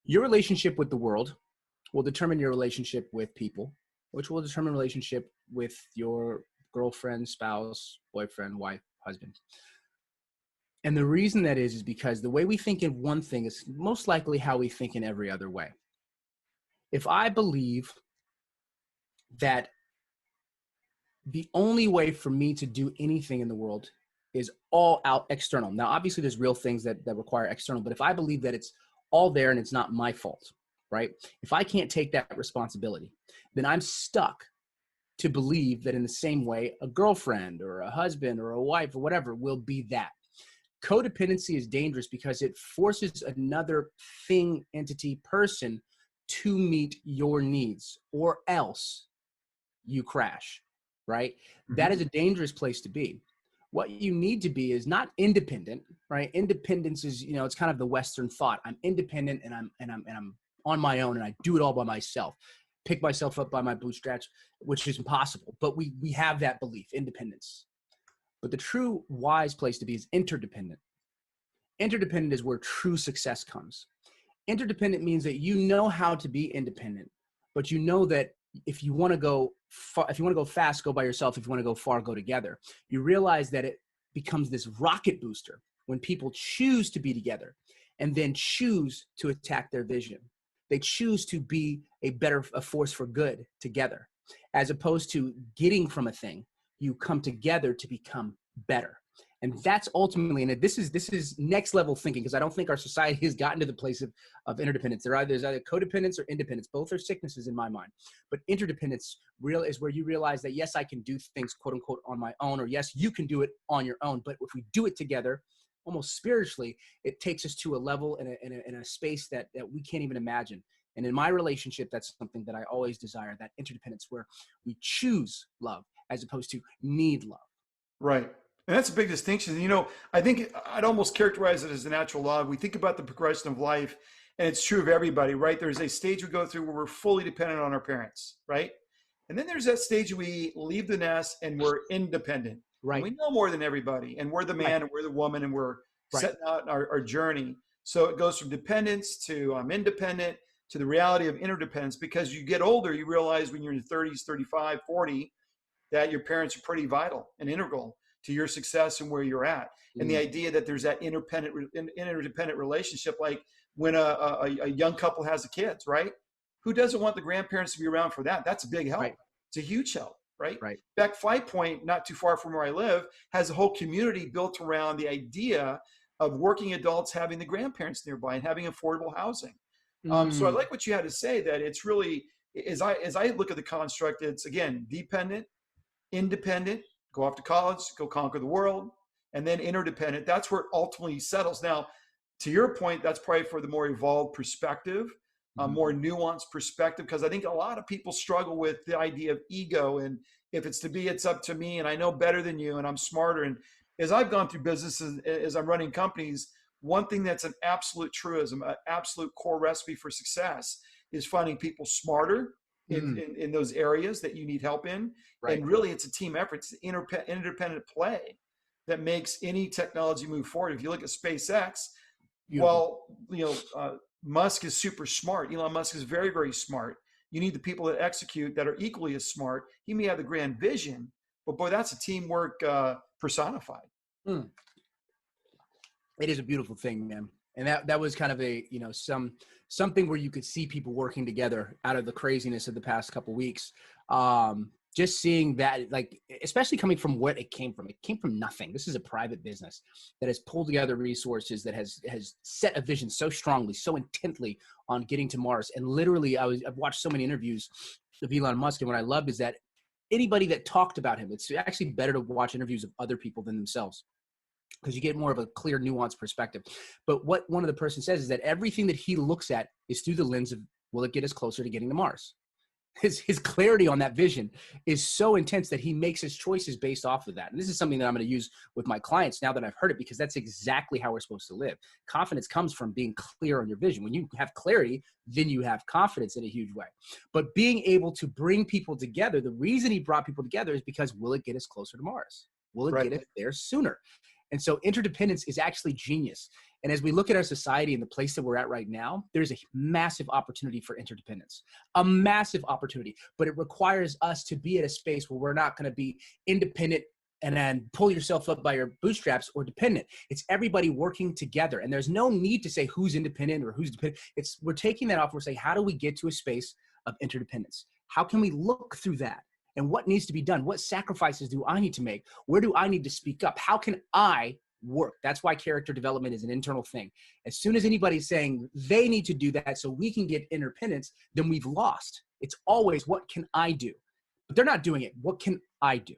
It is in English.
Your relationship with the world will determine your relationship with people, which will determine relationship with your girlfriend, spouse, boyfriend, wife, husband. And the reason that is because the way we think in one thing is most likely how we think in every other way. If I believe that the only way for me to do anything in the world is all out external. Now, obviously there's real things that require external, but if I believe that it's all there and it's not my fault, right? If I can't take that responsibility, then I'm stuck to believe that in the same way, a girlfriend or a husband or a wife or whatever will be that. Codependency is dangerous because it forces another thing, entity, person to meet your needs, or else you crash, right? That is a dangerous place to be. What you need to be is not independent, right? Independence is, it's kind of the Western thought. I'm independent and I'm on my own and I do it all by myself. Pick myself up by my bootstraps, which is impossible. But we have that belief, independence. But the true wise place to be is interdependent. Interdependent is where true success comes. Interdependent means that you know how to be independent, but you know that if you want to go far, if you want to go fast, go by yourself. If you want to go far, go together. You realize that it becomes this rocket booster when people choose to be together and then choose to attack their vision. They choose to be a force for good together, as opposed to getting from a thing. You come together to become better. And that's ultimately, and this is next level thinking, because I don't think our society has gotten to the place of interdependence. There's either codependence or independence. Both are sicknesses in my mind. But interdependence is where you realize that, yes, I can do things, quote unquote, on my own, or yes, you can do it on your own. But if we do it together, almost spiritually, it takes us to a level in a space that we can't even imagine. And in my relationship, that's something that I always desire, that interdependence where we choose love as opposed to need love. Right. And that's a big distinction. I think I'd almost characterize it as a natural law. We think about the progression of life, and it's true of everybody, right? There's a stage we go through where we're fully dependent on our parents, right? And then there's that stage we leave the nest and we're independent. Right. And we know more than everybody. And we're the man, right, and we're the woman, and we're setting out our journey. So it goes from dependence to I'm independent to the reality of interdependence. Because you get older, you realize when you're in your 30s, 35, 40, that your parents are pretty vital and integral to your success and where you're at. And the idea that there's that interdependent relationship, like when a young couple has the kids, right? Who doesn't want the grandparents to be around for that? That's a big help. Right. It's a huge help, right? Right. In fact, Five Point, not too far from where I live, has a whole community built around the idea of working adults having the grandparents nearby and having affordable housing. So I like what you had to say, that it's really, as I look at the construct, it's, again, dependent, independent, go off to college, go conquer the world, and then interdependent. That's where it ultimately settles. Now, to your point, that's probably for the more evolved perspective, a more nuanced perspective, because I think a lot of people struggle with the idea of ego. And if it's to be, it's up to me, and I know better than you, and I'm smarter. And as I've gone through businesses, as I'm running companies, one thing that's an absolute truism, an absolute core recipe for success is finding people smarter in those areas that you need help in. Right. And really, it's a team effort. It's an interdependent play that makes any technology move forward. If you look at SpaceX, Musk is super smart. Elon Musk is very, very smart. You need the people that execute that are equally as smart. He may have the grand vision, but boy, that's a teamwork personified. It is a beautiful thing, man. And that was kind of a, something where you could see people working together out of the craziness of the past couple of weeks. Just seeing that, like, especially coming from what it came from. It came from nothing. This is a private business that has pulled together resources, that has set a vision so strongly, so intently on getting to Mars. And literally, I've watched so many interviews of Elon Musk, and what I loved is that anybody that talked about him, it's actually better to watch interviews of other people than themselves, because you get more of a clear, nuanced perspective. But what one of the person says is that everything that he looks at is through the lens of, will it get us closer to getting to Mars? His clarity on that vision is so intense that he makes his choices based off of that. And this is something that I'm going to use with my clients now that I've heard it, because that's exactly how we're supposed to live. Confidence comes from being clear on your vision. When you have clarity, then you have confidence in a huge way. But being able to bring people together, the reason he brought people together is because, will it get us closer to Mars? Will it get us there sooner? And so interdependence is actually genius. And as we look at our society and the place that we're at right now, there's a massive opportunity for interdependence, a massive opportunity. But it requires us to be at a space where we're not going to be independent and then pull yourself up by your bootstraps or dependent. It's everybody working together. And there's no need to say who's independent or who's dependent. We're taking that off. We're saying, how do we get to a space of interdependence? How can we look through that? And what needs to be done? What sacrifices do I need to make? Where do I need to speak up? How can I work? That's why character development is an internal thing. As soon as anybody's saying they need to do that so we can get interdependence, then we've lost. It's always, what can I do? But they're not doing it. What can I do?